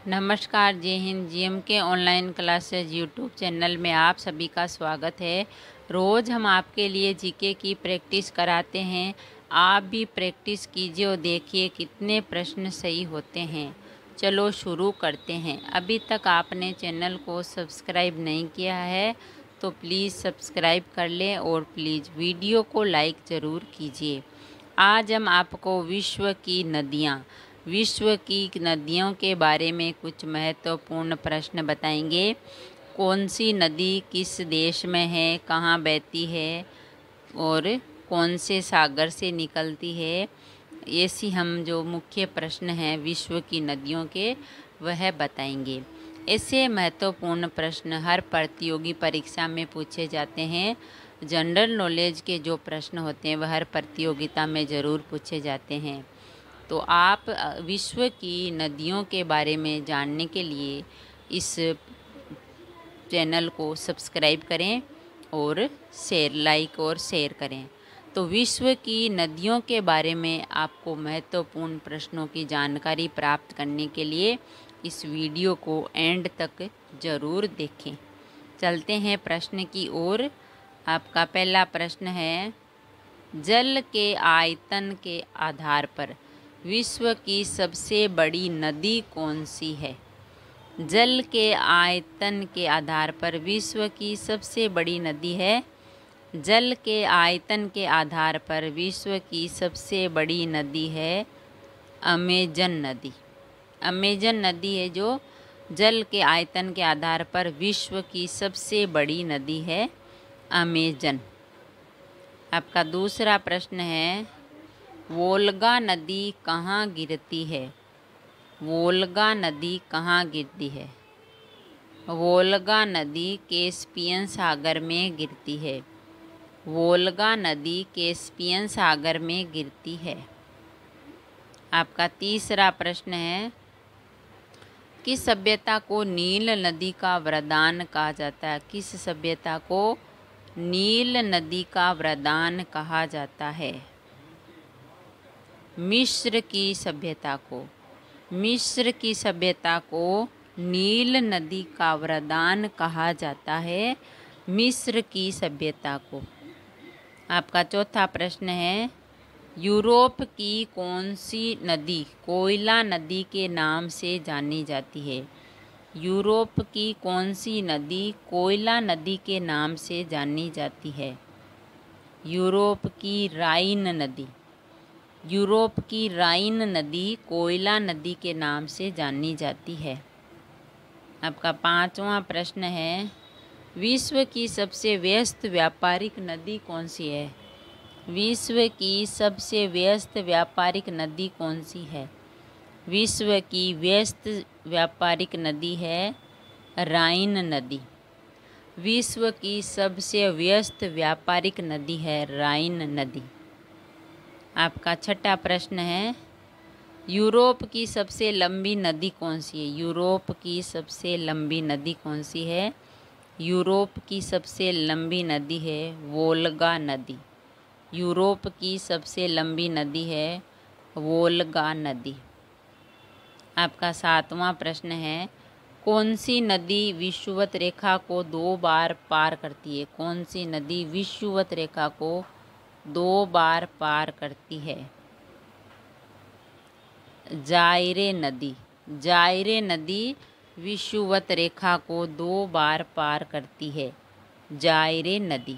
नमस्कार, जय हिंद। जीएम के ऑनलाइन क्लासेज यूट्यूब चैनल में आप सभी का स्वागत है। रोज़ हम आपके लिए जीके की प्रैक्टिस कराते हैं। आप भी प्रैक्टिस कीजिए और देखिए कितने प्रश्न सही होते हैं। चलो शुरू करते हैं। अभी तक आपने चैनल को सब्सक्राइब नहीं किया है तो प्लीज़ सब्सक्राइब कर लें और प्लीज़ वीडियो को लाइक ज़रूर कीजिए। आज हम आपको विश्व की नदियों के बारे में कुछ महत्वपूर्ण प्रश्न बताएंगे। कौन सी नदी किस देश में है, कहाँ बहती है और कौन से सागर से निकलती है, ऐसी हम जो मुख्य प्रश्न हैं विश्व की नदियों के वह बताएंगे। ऐसे महत्वपूर्ण प्रश्न हर प्रतियोगी परीक्षा में पूछे जाते हैं। जनरल नॉलेज के जो प्रश्न होते हैं वह हर प्रतियोगिता में ज़रूर पूछे जाते हैं। तो आप विश्व की नदियों के बारे में जानने के लिए इस चैनल को सब्सक्राइब करें और लाइक और शेयर करें। तो विश्व की नदियों के बारे में आपको महत्वपूर्ण प्रश्नों की जानकारी प्राप्त करने के लिए इस वीडियो को एंड तक ज़रूर देखें। चलते हैं प्रश्न की ओर। आपका पहला प्रश्न है, जल के आयतन के आधार पर विश्व की सबसे बड़ी नदी कौन सी है? जल के आयतन के आधार पर विश्व की सबसे बड़ी नदी है। जल के आयतन के आधार पर विश्व की सबसे बड़ी नदी है अमेजन नदी। अमेजन नदी है जो जल के आयतन के आधार पर विश्व की सबसे बड़ी नदी है, अमेजन। आपका दूसरा प्रश्न है, वोल्गा नदी कहाँ गिरती है? वोल्गा नदी कहाँ गिरती है? वोल्गा नदी कैस्पियन सागर में गिरती है। वोल्गा नदी कैस्पियन सागर में गिरती है। आपका तीसरा प्रश्न है, किस सभ्यता को नील नदी का वरदान कहा जाता है? किस सभ्यता को नील नदी का वरदान कहा जाता है? मिस्र की सभ्यता को। मिस्र की सभ्यता को नील नदी का वरदान कहा जाता है, मिस्र की सभ्यता को। आपका चौथा प्रश्न है, यूरोप की कौन सी नदी कोयला नदी के नाम से जानी जाती है? यूरोप की कौन सी नदी कोयला नदी के नाम से जानी जाती है? यूरोप की राइन नदी। यूरोप की राइन नदी कोयला नदी के नाम से जानी जाती है। आपका पांचवा प्रश्न है, विश्व की सबसे व्यस्त व्यापारिक नदी कौन सी है? विश्व की सबसे व्यस्त व्यापारिक नदी कौन सी है? विश्व की व्यस्त व्यापारिक नदी है राइन नदी। विश्व की सबसे व्यस्त व्यापारिक नदी है राइन नदी। आपका छठा प्रश्न है, यूरोप की सबसे लंबी नदी कौन सी है? यूरोप की सबसे लंबी नदी कौन सी है? यूरोप की सबसे लंबी नदी है वोल्गा नदी। यूरोप की सबसे लंबी नदी है वोल्गा नदी। आपका सातवां प्रश्न है, कौन सी नदी विषुवत रेखा को 2 बार पार करती है? कौन सी नदी विषुवत रेखा को 2 बार पार करती है? जायरे नदी। जायरे नदी विषुवत रेखा को 2 बार पार करती है, जायरे नदी।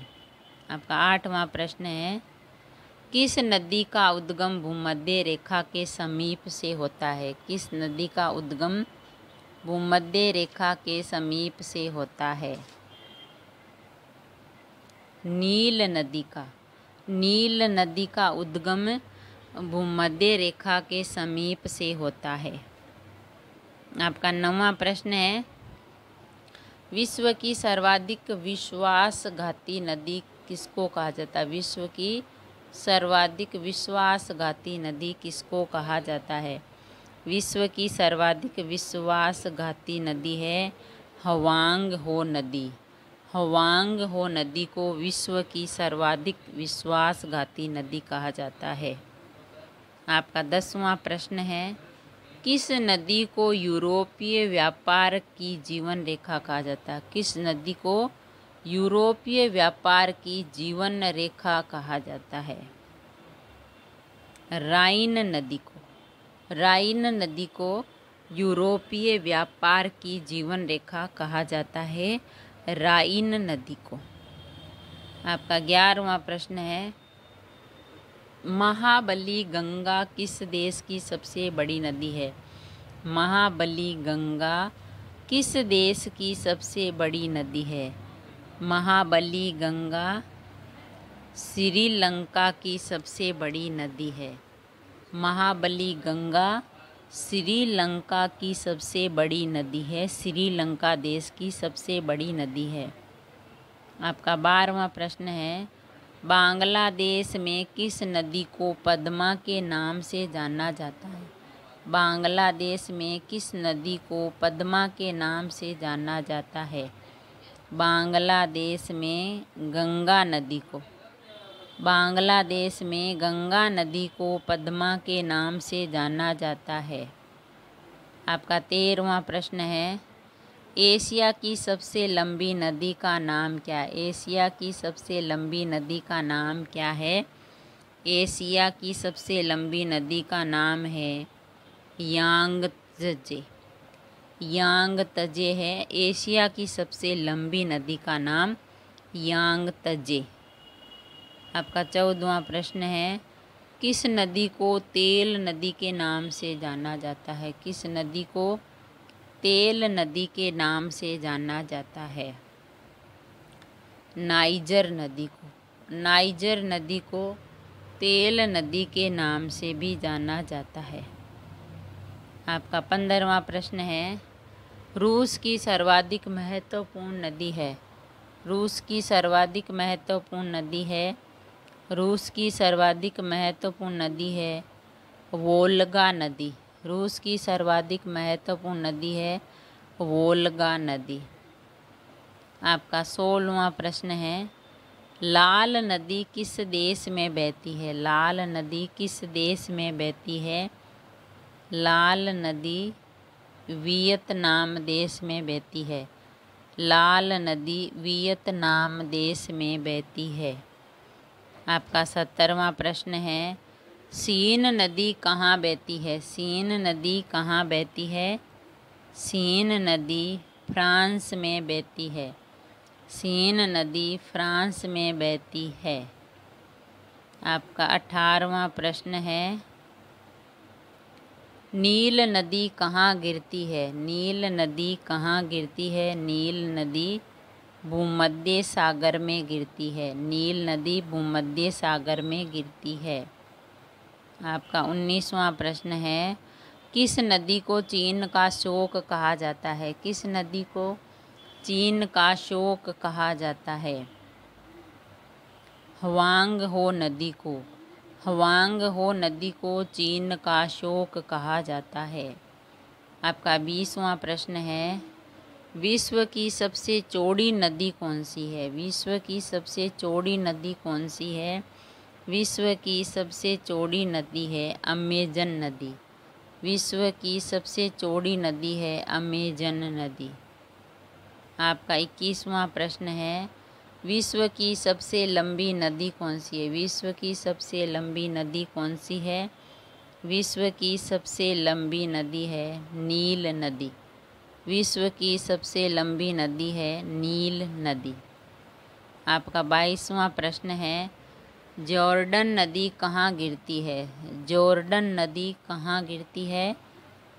आपका आठवां प्रश्न है, किस नदी का उद्गम भूमध्य रेखा के समीप से होता है? किस नदी का उद्गम भूमध्य रेखा के समीप से होता है? नील नदी का। नील नदी का उद्गम भूमध्य रेखा के समीप से होता है। आपका 9वां प्रश्न है, विश्व की सर्वाधिक विश्वासघाती नदी किसको कहा जाता है? विश्व की सर्वाधिक विश्वासघाती नदी किसको कहा जाता है? विश्व की सर्वाधिक विश्वासघाती नदी है हवांग हो नदी। हवांग हो नदी को विश्व की सर्वाधिक विश्वासघाती नदी कहा जाता है। आपका 10वां प्रश्न है, किस नदी को यूरोपीय व्यापार की जीवन रेखा कहा जाता है? किस नदी को यूरोपीय व्यापार की जीवन रेखा कहा जाता है? राइन नदी को। राइन नदी को यूरोपीय व्यापार की जीवन रेखा कहा जाता है, राइन नदी को। आपका 11वां प्रश्न है, महाबली गंगा किस देश की सबसे बड़ी नदी है? महाबली गंगा किस देश की सबसे बड़ी नदी है? महाबली गंगा श्रीलंका की सबसे बड़ी नदी है। महाबली गंगा श्रीलंका की सबसे बड़ी नदी है, श्रीलंका देश की सबसे बड़ी नदी है। आपका 12वां प्रश्न है, बांग्लादेश में किस नदी को पद्मा के नाम से जाना जाता है? बांग्लादेश में किस नदी को पद्मा के नाम से जाना जाता है? बांग्लादेश में गंगा नदी को। बांग्लादेश में गंगा नदी को पद्मा के नाम से जाना जाता है। आपका 13वां प्रश्न है, एशिया की सबसे लंबी नदी का नाम क्या है? एशिया की सबसे लंबी नदी का नाम क्या है? एशिया की सबसे लंबी नदी का नाम है यांगत्जे। यांगत्जे है एशिया की सबसे लंबी नदी का नाम, यांगत्जे। आपका 14वां प्रश्न है, किस नदी को तेल नदी के नाम से जाना जाता है? किस नदी को तेल नदी के नाम से जाना जाता है? नाइजर नदी को। नाइजर नदी को तेल नदी के नाम से भी जाना जाता है। आपका 15वां प्रश्न है, रूस की सर्वाधिक महत्वपूर्ण नदी है। रूस की सर्वाधिक महत्वपूर्ण नदी है। रूस की सर्वाधिक महत्वपूर्ण नदी है वोल्गा नदी। रूस की सर्वाधिक महत्वपूर्ण नदी है वोल्गा नदी। आपका 16वां प्रश्न है, लाल नदी किस देश में बहती है? लाल नदी किस देश में बहती है? लाल नदी वियतनाम देश में बहती है। लाल नदी वियतनाम देश में बहती है। आपका 17वां प्रश्न है, सीन नदी कहाँ बहती है? सीन नदी कहाँ बहती है? सीन नदी फ्रांस में बहती है। सीन नदी फ्रांस में बहती है। आपका 18वां प्रश्न है, नील नदी कहाँ गिरती है? नील नदी कहाँ गिरती है? नील नदी भूमध्य सागर में गिरती है। नील नदी भूमध्य सागर में गिरती है। आपका 19वां प्रश्न है, किस नदी को चीन का शोक कहा जाता है? किस नदी को चीन का शोक कहा जाता है? हवांग हो नदी को। हवांग हो नदी को चीन का शोक कहा जाता है। आपका 20वां प्रश्न है, विश्व की सबसे चौड़ी नदी कौन सी है? विश्व की सबसे चौड़ी नदी कौन सी है? विश्व की सबसे चौड़ी नदी है अमेजन नदी। विश्व की सबसे चौड़ी नदी है अमेजन नदी। आपका 21वां प्रश्न है, विश्व की सबसे लंबी नदी कौन सी है? विश्व की सबसे लंबी नदी कौन सी है? विश्व की सबसे लंबी नदी है नील नदी। विश्व की सबसे लंबी नदी है नील नदी। आपका 22वां प्रश्न है, जॉर्डन नदी कहाँ गिरती है? जॉर्डन नदी कहाँ गिरती है?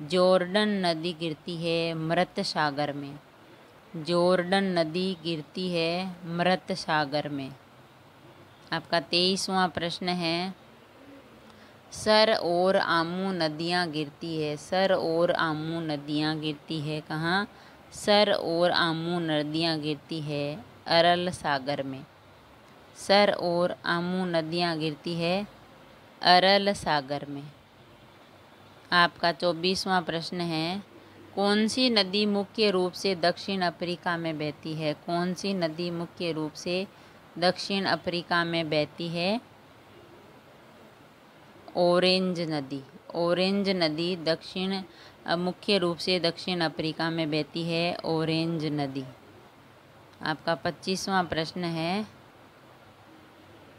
जॉर्डन नदी गिरती है मृत सागर में। जॉर्डन नदी गिरती है मृत सागर में। आपका 23वां प्रश्न है, सर और आमू नदियाँ गिरती है। सर और आमू नदियाँ गिरती है कहाँ? सर और आमू नदियाँ गिरती है अरल सागर में। सर और आमू नदियाँ गिरती है अरल सागर में। आपका 24वां प्रश्न है, कौन सी नदी मुख्य रूप से दक्षिण अफ्रीका में बहती है? कौन सी नदी मुख्य रूप से दक्षिण अफ्रीका में बहती है? ऑरेंज नदी। ऑरेंज नदी मुख्य रूप से दक्षिण अफ्रीका में बहती है। ऑरेंज नदी। आपका 25वां प्रश्न है,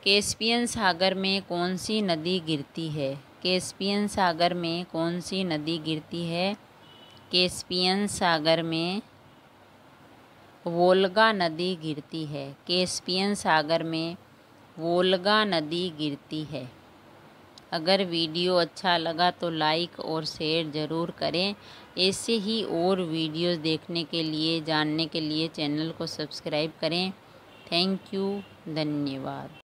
कैस्पियन सागर में कौन सी नदी गिरती है? कैस्पियन सागर में कौन सी नदी गिरती है? कैस्पियन सागर में वोल्गा नदी गिरती है। कैस्पियन सागर में वोल्गा नदी गिरती है। अगर वीडियो अच्छा लगा तो लाइक और शेयर ज़रूर करें। ऐसे ही और वीडियोस देखने के लिए, जानने के लिए चैनल को सब्सक्राइब करें। थैंक यू, धन्यवाद।